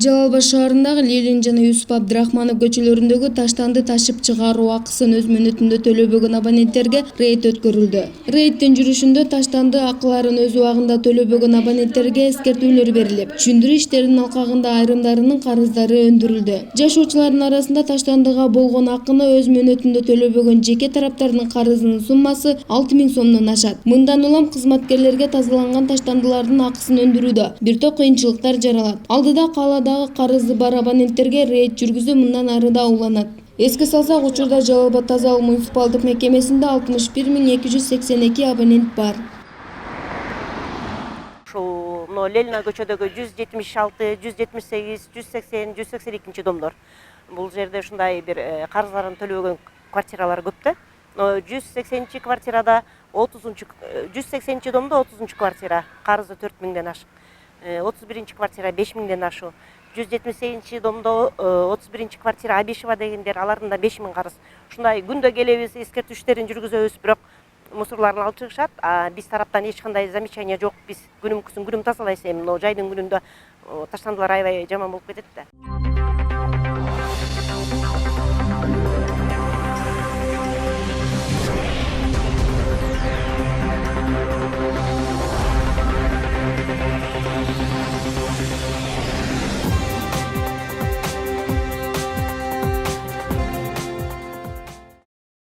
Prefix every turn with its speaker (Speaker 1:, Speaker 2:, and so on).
Speaker 1: Жалал Абад шаарындагы Ленин жана Юсуп Абдрахманов көчөлөрүндөгү таштанды ташып чыгаруу акысын өз мөөнөтүндө төлөбөгөн абоненттерге рейд өткөрүлдү. Рейдтин жүрүшүндө таштанды акыларын өз убагында төлөбөгөн абоненттерге эскертүүлөр берилип, түшүндүрүү иштеринин алкагында айрымдарынын карыздары өндүрүлдү. Жашоочулардын арасында таштандыга болгон акыны өз мөөнөтүндө төлөбөгөн жеке тараптардын карызынын суммасы 6000 сомдон ашат. Мындан улам кызматкерлерге тазаланган таштандылардын акысын өндүрүүдө бир топ кыйынчылыктар жаралат. Алдыда кааладагы карызы бар абоненттерге рейд жүргүзүү мындан ары да уланат. Эске салсак, учурда Жалал Абад таза абал муниципалдык мекемесинде 61282 абонент бар.
Speaker 2: Ушул Ленина көчөдөгү 176, 178, 180, 182 домдор. Бул жерде ушундай бир карыздарын төлөбөгөн квартиралар көп да. 180 квартирада 180 домдо 30 квартира карызы 4000ден ашык. 31 квартира 5000ден ашуу. 178 домдо 31 квартира Абишева дегендер, алардын да 5000 карыз. Ушундай күндө келебиз, эскертүү иштерин жүргүзөбүз, бирок мусорларын алып чыгышат. Биз тараптан эч кандай замечание жок. Биз күнүм тазалайбыз, эми жайдын күнүндө таштандылар аябай жаман болуп кетет да.